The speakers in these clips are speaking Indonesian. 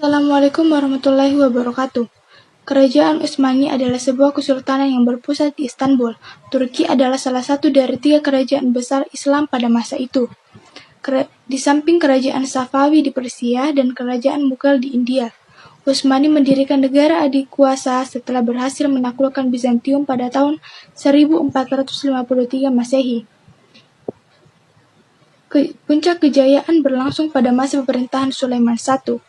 Assalamualaikum warahmatullahi wabarakatuh. Kerajaan Utsmani adalah sebuah kesultanan yang berpusat di Istanbul. Turki adalah salah satu dari 3 kerajaan besar Islam pada masa itu. Di samping kerajaan Safawi di Persia dan kerajaan Mughal di India, Utsmani mendirikan negara adikuasa setelah berhasil menaklukkan Bizantium pada tahun 1453 Masehi. Puncak kejayaan berlangsung pada masa pemerintahan Sulaiman I.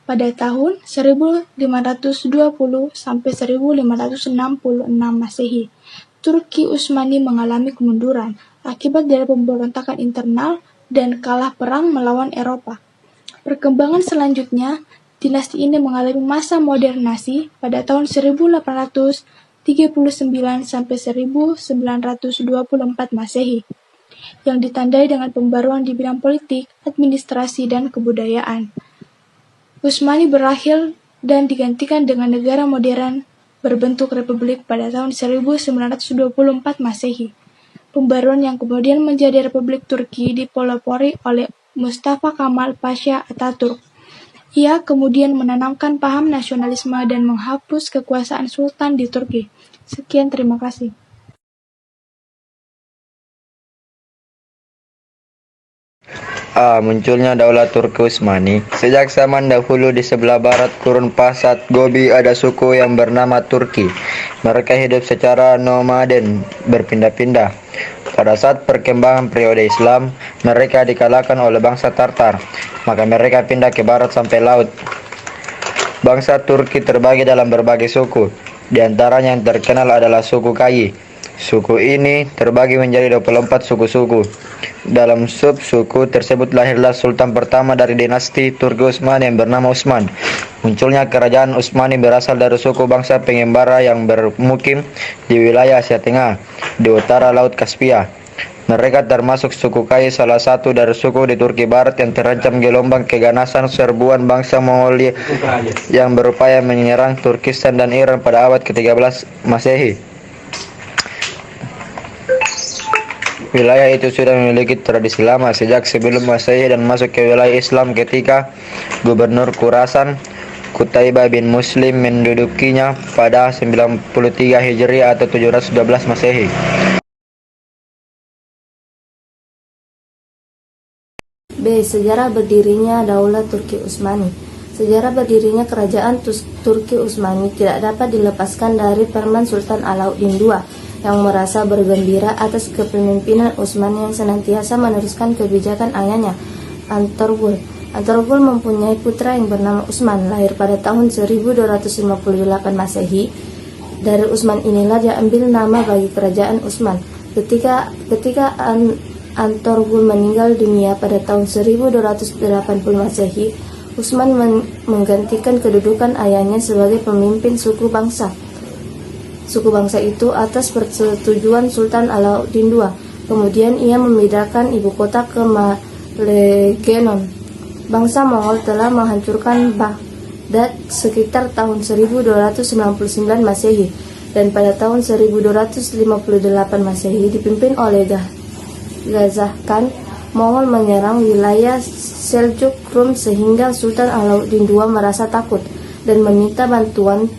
Pada tahun 1520 sampai 1566 Masehi, Turki Utsmani mengalami kemunduran akibat dari pemberontakan internal dan kalah perang melawan Eropa. Perkembangan selanjutnya, dinasti ini mengalami masa modernasi pada tahun 1839 sampai 1924 Masehi, yang ditandai dengan pembaruan di bidang politik, administrasi, dan kebudayaan. Utsmani berakhir dan digantikan dengan negara modern berbentuk republik pada tahun 1924 Masehi. Pembaruan yang kemudian menjadi Republik Turki dipelopori oleh Mustafa Kemal Pasha Atatürk. Ia kemudian menanamkan paham nasionalisme dan menghapus kekuasaan sultan di Turki. Sekian, terima kasih. Munculnya Daulah Turki Utsmani. Sejak zaman dahulu di sebelah barat Gurun Pasat Gobi ada suku yang bernama Turki. Mereka hidup secara nomaden, berpindah-pindah. Pada saat perkembangan periode Islam, mereka dikalahkan oleh bangsa Tartar. Maka mereka pindah ke barat sampai laut. Bangsa Turki terbagi dalam berbagai suku. Di antaranya yang terkenal adalah suku Kayi. Suku ini terbagi menjadi 24 suku-suku. Dalam sub-suku tersebut lahirlah sultan pertama dari dinasti Turki Utsmani yang bernama Utsman. Munculnya kerajaan Utsmani berasal dari suku bangsa pengembara yang bermukim di wilayah Asia Tengah, di utara Laut Kaspia. Mereka termasuk suku Kayi, salah satu dari suku di Turki Barat yang terancam gelombang keganasan serbuan bangsa Mongolia yang berupaya menyerang Turkistan dan Iran pada abad ke-13 Masehi. Wilayah itu sudah memiliki tradisi lama sejak sebelum Masehi dan masuk ke wilayah Islam ketika Gubernur Khurasan Qutaibah bin Muslim mendudukinya pada 93 Hijriah atau 712 Masehi. B. Sejarah berdirinya Daulah Turki Utsmani. Sejarah berdirinya kerajaan Turki Utsmani tidak dapat dilepaskan dari Permen Sultan Alauddin II yang merasa bergembira atas kepemimpinan Utsman yang senantiasa meneruskan kebijakan ayahnya, Antorgul. Antorgul mempunyai putra yang bernama Utsman, lahir pada tahun 1258 Masehi. Dari Utsman inilah diambil nama bagi kerajaan Utsman. Ketika Antorgul meninggal dunia pada tahun 1280 Masehi, Utsman menggantikan kedudukan ayahnya sebagai pemimpin suku bangsa itu atas persetujuan Sultan Alauddin II. Kemudian ia memindahkan ibu kota ke Malekenon. Bangsa Mongol telah menghancurkan Baghdad sekitar tahun 1299 Masehi, dan pada tahun 1258 Masehi dipimpin oleh Ghazah Khan, Mongol menyerang wilayah Seljuk Rum sehingga Sultan Alauddin II merasa takut dan meminta bantuan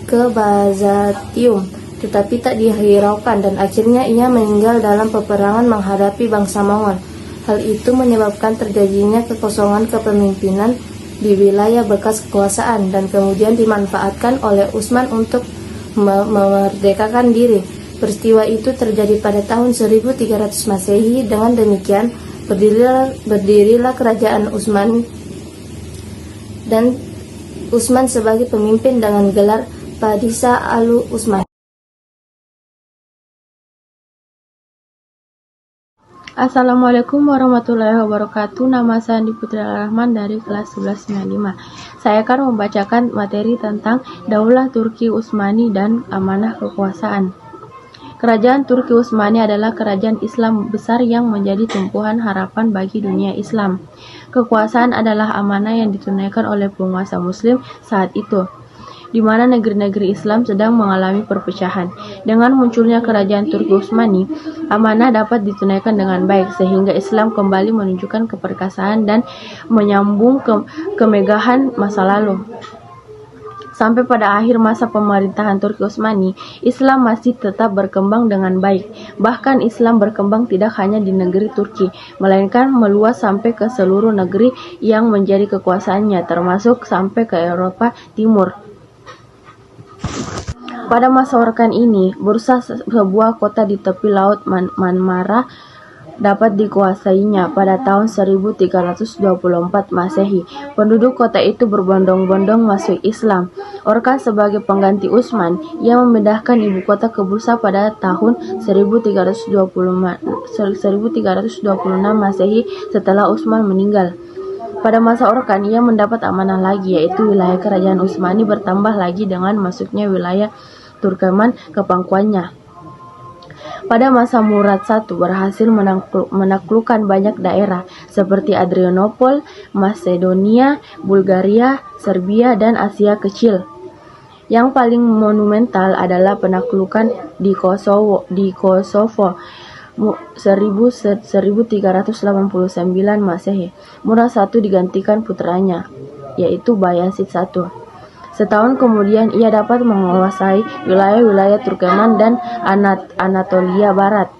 ke Byzantium, tetapi tak dihiraukan dan akhirnya ia meninggal dalam peperangan menghadapi bangsa Mongol. Hal itu menyebabkan terjadinya kekosongan kepemimpinan di wilayah bekas kekuasaan dan kemudian dimanfaatkan oleh Utsman untuk memerdekakan diri. Peristiwa itu terjadi pada tahun 1300 Masehi. Dengan demikian berdirilah kerajaan Utsman dan Utsman sebagai pemimpin dengan gelar Padishah Al-Utsman. Assalamualaikum warahmatullahi wabarakatuh. Nama saya Andi Putri Rahman dari kelas 1195. Saya akan membacakan materi tentang Daulah Turki Utsmani dan amanah kekuasaan. Kerajaan Turki Utsmani adalah kerajaan Islam besar yang menjadi tumpuan harapan bagi dunia Islam. Kekuasaan adalah amanah yang ditunaikan oleh penguasa Muslim saat itu. di mana negeri-negeri Islam sedang mengalami perpecahan. Dengan munculnya kerajaan Turki Utsmani, amanah dapat ditunaikan dengan baik sehingga Islam kembali menunjukkan keperkasaan dan menyambung kemegahan masa lalu. Sampai pada akhir masa pemerintahan Turki Utsmani, Islam masih tetap berkembang dengan baik. Bahkan Islam berkembang tidak hanya di negeri Turki, melainkan meluas sampai ke seluruh negeri yang menjadi kekuasaannya, termasuk sampai ke Eropa Timur. Pada masa Orkan ini, Bursa, sebuah kota di tepi laut Marmara, dapat dikuasainya pada tahun 1324 Masehi. Penduduk kota itu berbondong-bondong masuk Islam. Orkan sebagai pengganti Utsman yang memindahkan ibu kota ke Bursa pada tahun 1326 Masehi setelah Utsman meninggal. Pada masa Orkan, ia mendapat amanah lagi, yaitu wilayah kerajaan Utsmani bertambah lagi dengan masuknya wilayah Turkmen ke pangkuannya. Pada masa Murad I berhasil menaklukkan banyak daerah seperti Adrianopol, Macedonia, Bulgaria, Serbia, dan Asia Kecil. Yang paling monumental adalah penaklukan di Kosovo 1389 Masehi. Murad I digantikan putranya, yaitu Bayezid I. Setahun kemudian ia dapat menguasai wilayah-wilayah Turkmen dan Anatolia Barat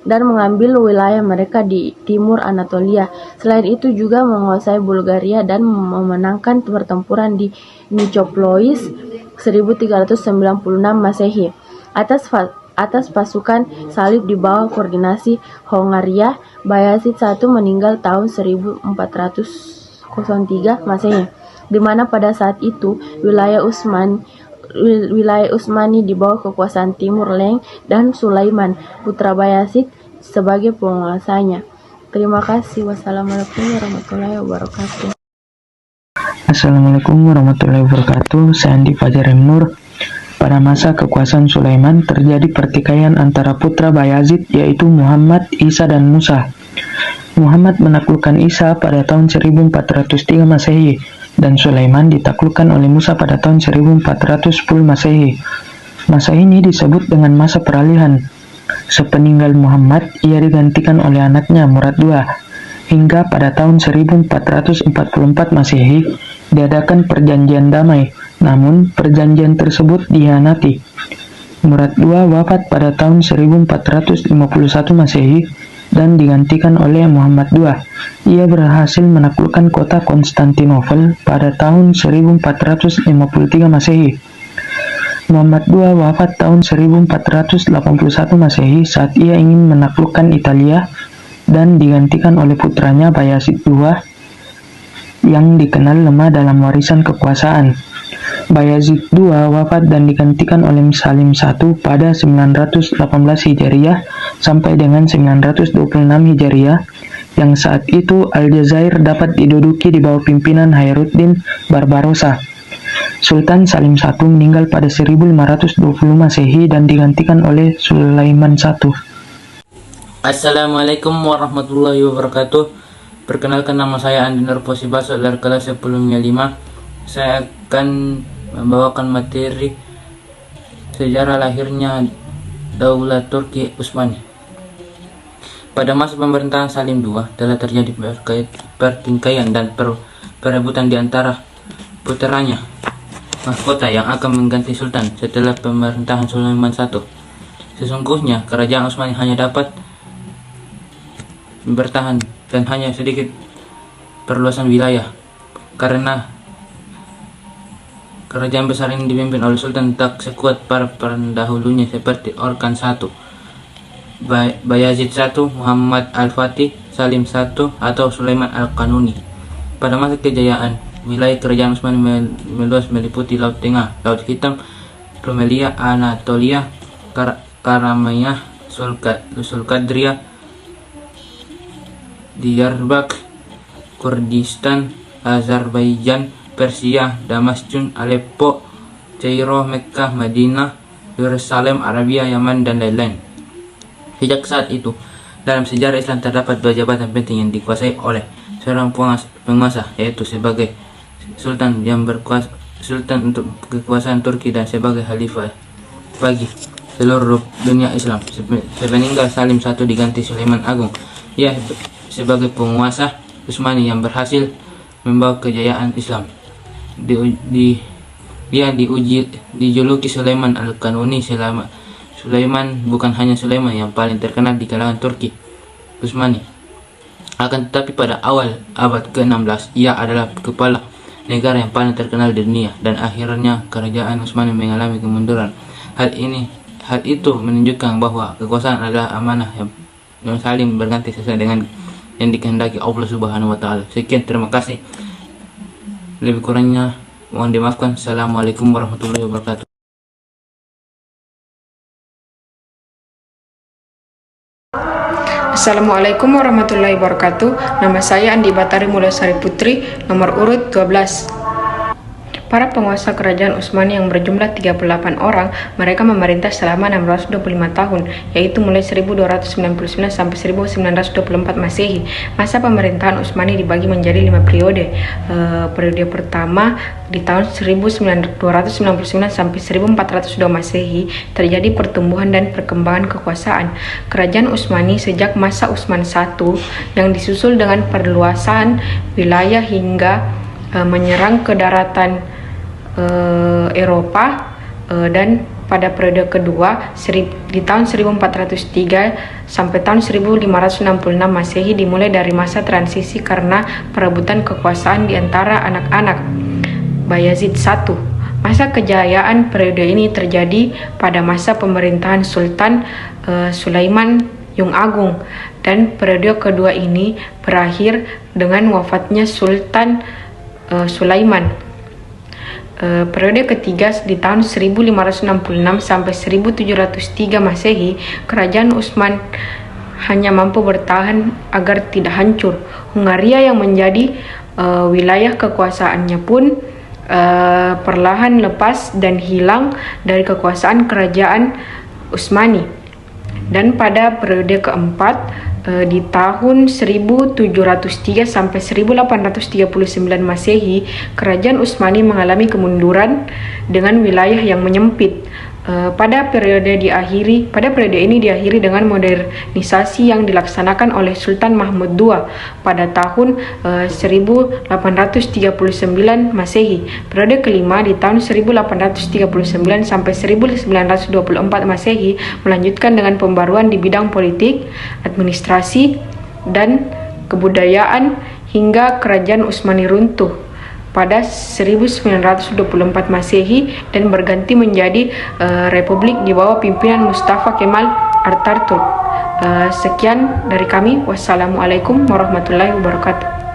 dan mengambil wilayah mereka di timur Anatolia. Selain itu juga menguasai Bulgaria dan memenangkan pertempuran di Nicopolis 1396 Masehi. Atas pasukan salib di bawah koordinasi Hongaria, Bayezid I meninggal tahun 1403 Masehi. Di mana pada saat itu wilayah Utsmani di bawah kekuasaan Timur Leng dan Sulaiman, putra Bayezid, sebagai penguasanya. Terima kasih. Wassalamualaikum warahmatullahi wabarakatuh. Assalamualaikum warahmatullahi wabarakatuh. Saya Andi Fajar M. Nur. Pada masa kekuasaan Sulaiman terjadi pertikaian antara putra Bayezid yaitu Muhammad, Isa, dan Musa. Muhammad menaklukkan Isa pada tahun 1403 Masehi dan Sulaiman ditaklukkan oleh Musa pada tahun 1410 Masehi. Masa ini disebut dengan masa peralihan. Sepeninggal Muhammad, ia digantikan oleh anaknya Murad II. Hingga pada tahun 1444 Masehi diadakan perjanjian damai, namun perjanjian tersebut dikhianati. Murad II wafat pada tahun 1451 Masehi dan digantikan oleh Muhammad II. Ia berhasil menaklukkan kota Konstantinopel pada tahun 1453 Masehi. Muhammad II wafat tahun 1481 Masehi saat ia ingin menaklukkan Italia dan digantikan oleh putranya Bayezid II yang dikenal lemah dalam warisan kekuasaan. Bayezid II wafat dan digantikan oleh Salim I pada 918 Hijriah sampai dengan 926 Hijriah, yang saat itu Aljazair dapat diduduki di bawah pimpinan Khairuddin Barbarossa. Sultan Salim I meninggal pada 1520 Masehi dan digantikan oleh Sulaiman I. Assalamualaikum warahmatullahi wabarakatuh. Perkenalkan, nama saya Andi Nur Posibaso dari kelas 10-5. Saya akan membawakan materi sejarah lahirnya Daulah Turki Utsmani. Pada masa pemerintahan Salim II telah terjadi pertikaian dan perebutan di antara putranya mahkota yang akan mengganti sultan setelah pemerintahan Sulaiman I. Sesungguhnya kerajaan Utsmani hanya dapat bertahan dan hanya sedikit perluasan wilayah karena kerajaan besar ini dipimpin oleh sultan tak sekuat para pendahulunya seperti Orkan I, Bayezid I, Muhammad Al-Fatih, Salim I, atau Sulaiman Al-Kanuni. Pada masa kejayaan, wilayah kerajaan Utsmani meluas meliputi Laut Tengah, Laut Hitam, Rumelia, Anatolia, Karamayah, Sulkadria, Diyarbakir, Kurdistan, Azerbaijan, Persia, Damascus, Aleppo, Cairo, Mekkah, Madinah, Yerusalem, Arabia, Yaman, dan lain-lain. Sejak saat itu, dalam sejarah Islam terdapat dua jabatan penting yang dikuasai oleh seorang penguasa, yaitu sebagai sultan yang berkuasa sultan untuk kekuasaan Turki dan sebagai khalifah bagi seluruh dunia Islam. Sepeninggal Salim I diganti Sulaiman Agung. Ia sebagai penguasa Utsmani yang berhasil membawa kejayaan Islam. Dia dijuluki Sulaiman Al-Kanuni. Sulaiman bukan hanya Sulaiman yang paling terkenal di kalangan Turki Utsmani, akan tetapi pada awal abad ke-16 ia adalah kepala negara yang paling terkenal di dunia, dan akhirnya kerajaan Utsmani mengalami kemunduran. Hal itu menunjukkan bahwa kekuasaan adalah amanah yang saling berganti sesuai dengan yang dikehendaki Allah Subhanahu wa taala. Sekian, terima kasih. Lebih kurangnya mohon dimaafkan. Assalamualaikum warahmatullahi wabarakatuh. Assalamualaikum warahmatullahi wabarakatuh. Nama saya Andi Batari Mulasari Putri, nomor urut 12. Para penguasa kerajaan Utsmani yang berjumlah 38 orang, mereka memerintah selama 625 tahun, yaitu mulai 1299 sampai 1924 Masehi. Masa pemerintahan Utsmani dibagi menjadi 5 periode. Periode pertama di tahun 1299 sampai 1402 Masehi terjadi pertumbuhan dan perkembangan kekuasaan kerajaan Utsmani sejak masa Utsman I yang disusul dengan perluasan wilayah hingga menyerang ke daratan Eropa, dan pada periode kedua di tahun 1403 sampai tahun 1566 Masehi dimulai dari masa transisi karena perebutan kekuasaan di antara anak-anak Bayazid I. Masa kejayaan periode ini terjadi pada masa pemerintahan Sultan Sulaiman Yung Agung, dan periode kedua ini berakhir dengan wafatnya Sultan Sulaiman. Periode ketiga di tahun 1566 sampai 1703 Masehi, kerajaan Utsman hanya mampu bertahan agar tidak hancur. Hungaria yang menjadi wilayah kekuasaannya pun perlahan lepas dan hilang dari kekuasaan kerajaan Utsmani. Dan pada periode keempat di tahun 1703 sampai 1839 Masehi, kerajaan Utsmani mengalami kemunduran dengan wilayah yang menyempit. Pada periode ini diakhiri dengan modernisasi yang dilaksanakan oleh Sultan Mahmud II pada tahun 1839 Masehi. Periode kelima di tahun 1839 sampai 1924 Masehi melanjutkan dengan pembaruan di bidang politik, administrasi, dan kebudayaan hingga kerajaan Utsmani runtuh pada 1924 Masehi dan berganti menjadi republik di bawah pimpinan Mustafa Kemal Atatürk. Sekian dari kami. Wassalamualaikum warahmatullahi wabarakatuh.